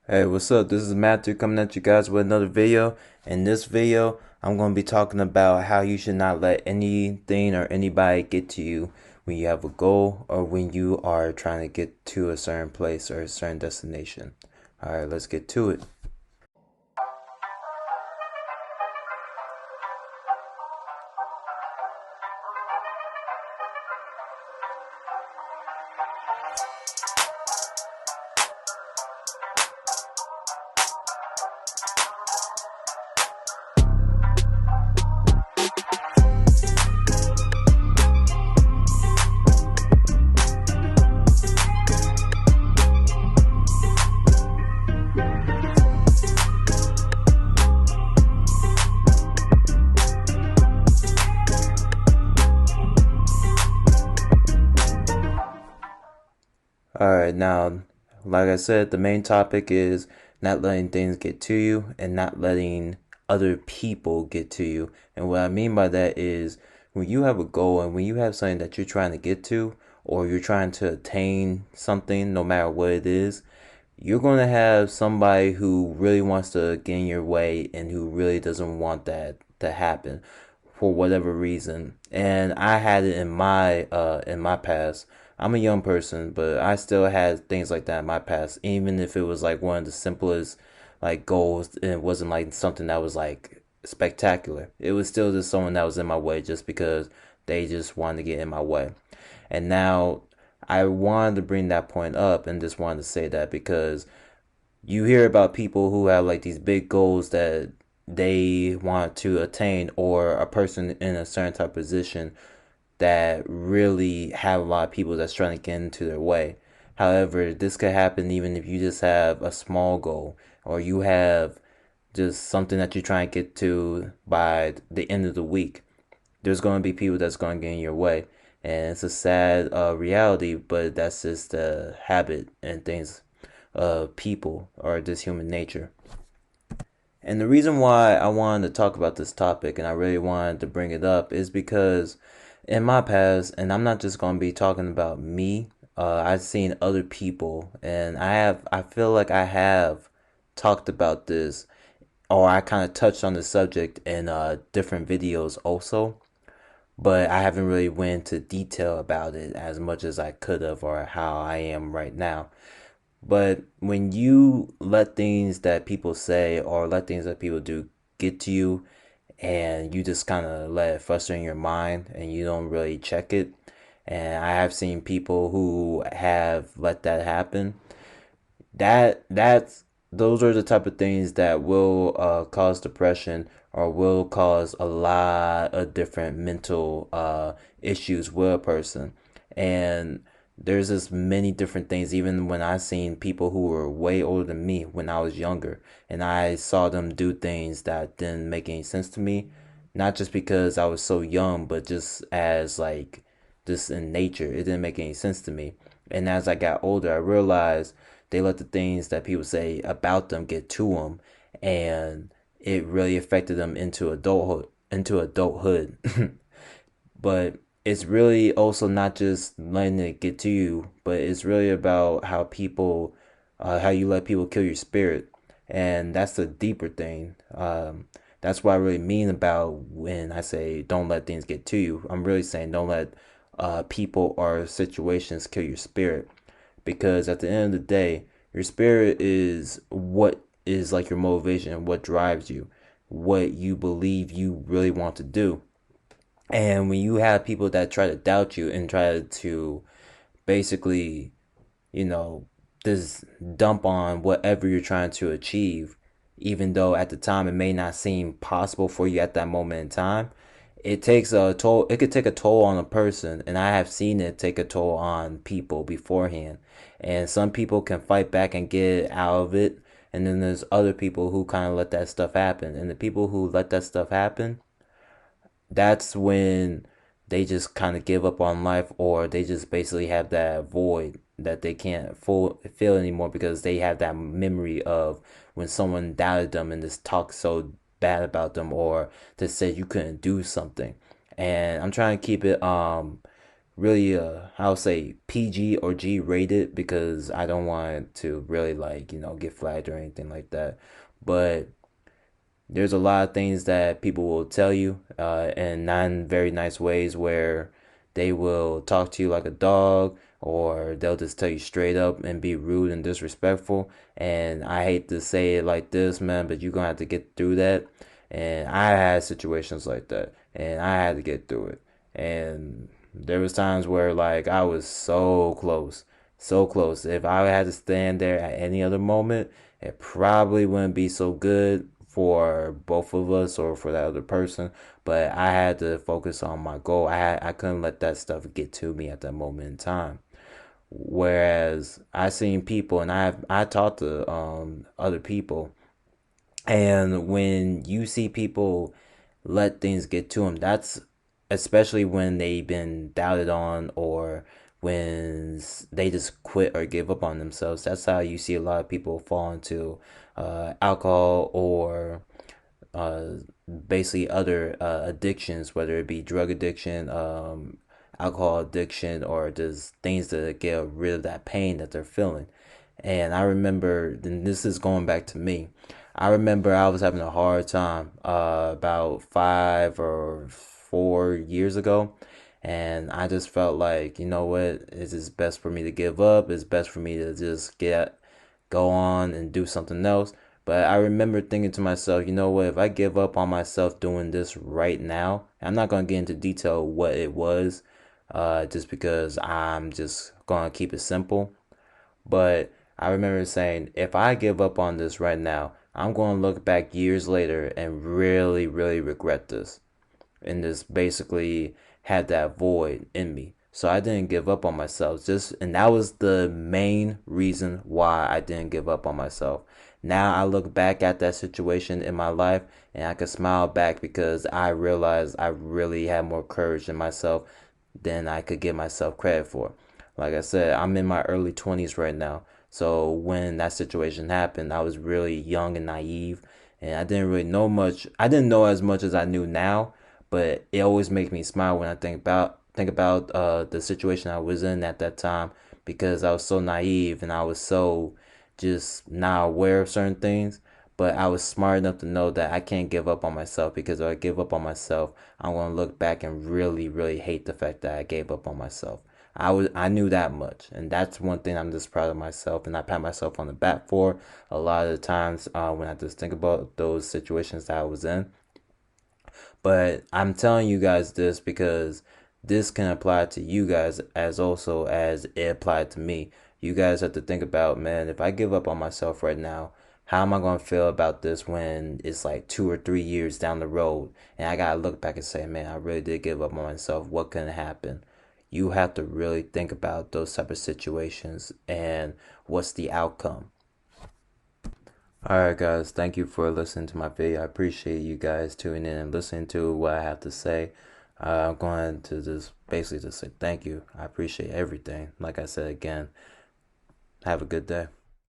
Hey, what's up? This is Matthew coming at you guys with another video. In this video, I'm going to be talking about how you should not let anything or anybody get to you when you have a goal or when you are trying to get to a certain place or a certain destination. All right, let's get to it. All right, now, like I said, the main topic is not letting things get to you and not letting other people get to you. And what I mean by that is when you have a goal and when you have something that you're trying to get to or you're trying to attain something, no matter what it is, you're going to have somebody who really wants to get in your way and who really doesn't want that to happen for whatever reason. And I had it in my past. I'm a young person, but I still had things like that in my past. Even if it was like one of the simplest like goals, and it wasn't like something that was like spectacular. It was still just someone that was in my way just because they just wanted to get in my way. And now I wanted to bring that point up and just wanted to say that because you hear about people who have like these big goals that they want to attain, or a person in a certain type of position that really have a lot of people that's trying to get into their way. However, this could happen even if you just have a small goal or you have just something that you're trying to get to by the end of the week. There's going to be people that's going to get in your way. And it's a sad reality, but that's just the habit and things of people or just human nature. And the reason why I wanted to talk about this topic and I really wanted to bring it up is because in my past, and I'm not just going to be talking about me, I've seen other people, and I feel like I have talked about this, or I kind of touched on the subject in different videos also, but I haven't really went into detail about it as much as I could have, or how I am right now. But when you let things that people say or let things that people do get to you, and you just kind of let it fester in your mind and you don't really check it, and I have seen people who have let that happen, that's those are the type of things that will cause depression or will cause a lot of different mental issues with a person. And there's just many different things. Even when I seen people who were way older than me when I was younger, and I saw them do things that didn't make any sense to me, not just because I was so young, but just as like just in nature, it didn't make any sense to me. And as I got older, I realized they let the things that people say about them get to them, and it really affected them into adulthood. Into adulthood, but it's really also not just letting it get to you, but it's really about how you let people kill your spirit, and that's the deeper thing. That's what I really mean about when I say don't let things get to you. I'm really saying don't let people or situations kill your spirit, because at the end of the day, your spirit is what is like your motivation, what drives you, what you believe you really want to do. And when you have people that try to doubt you and try to basically, you know, just dump on whatever you're trying to achieve, even though at the time it may not seem possible for you at that moment in time, it takes a toll. It could take a toll on a person, and I have seen it take a toll on people beforehand. And some people can fight back and get out of it, and then there's other people who kind of let that stuff happen. And the people who let that stuff happen, that's when they just kind of give up on life, or they just basically have that void that they can't feel anymore, because they have that memory of when someone doubted them and just talked so bad about them, or just said you couldn't do something. And I'm trying to keep it really I'll say PG or G rated because I don't want to really like, get flagged or anything like that. But there's a lot of things that people will tell you in non very nice ways where they will talk to you like a dog, or they'll just tell you straight up and be rude and disrespectful. And I hate to say it like this, man, but you're gonna have to get through that. And I had situations like that, and I had to get through it. And there was times where like I was so close, so close. If I had to stand there at any other moment, it probably wouldn't be so good for both of us or for that other person. But I had to focus on my goal. I couldn't let that stuff get to me at that moment in time. Whereas I seen people, and I talked to other people, and when you see people let things get to them, that's especially when they've been doubted on, or when they just quit or give up on themselves. That's how you see a lot of people fall into alcohol, or uh, basically other addictions, whether it be drug addiction, alcohol addiction, or just things to get rid of that pain that they're feeling. And I remember, and this is going back to me. I remember I was having a hard time about 5 or 4 years ago, and I just felt like, you know what, it's just best for me to give up. It's best for me to just go on and do something else. But I remember thinking to myself, you know what, if I give up on myself doing this right now, I'm not going to get into detail what it was, just because I'm just going to keep it simple. But I remember saying, if I give up on this right now, I'm going to look back years later and really, really regret this, and just basically had that void in me. So I didn't give up on myself. And that was the main reason why I didn't give up on myself. Now I look back at that situation in my life and I can smile back because I realized I really had more courage in myself than I could give myself credit for. Like I said, I'm in my early 20s right now. So when that situation happened, I was really young and naive, and I didn't really know much. I didn't know as much as I knew now, but it always makes me smile when I think about the situation I was in at that time, because I was so naive and I was so just not aware of certain things. But I was smart enough to know that I can't give up on myself, because if I give up on myself, I'm gonna look back and really, really hate the fact that I gave up on myself. I knew that much, and that's one thing I'm just proud of myself, and I pat myself on the back for a lot of the times when I just think about those situations that I was in. But I'm telling you guys this because this can apply to you guys as also as it applied to me. You guys have to think about, man, if I give up on myself right now, how am I going to feel about this when it's like 2 or 3 years down the road and I got to look back and say, man, I really did give up on myself. What can happen? You have to really think about those type of situations and what's the outcome. Alright, guys, thank you for listening to my video. I appreciate you guys tuning in and listening to what I have to say. I'm going to just basically just say thank you. I appreciate everything. Like I said again, have a good day.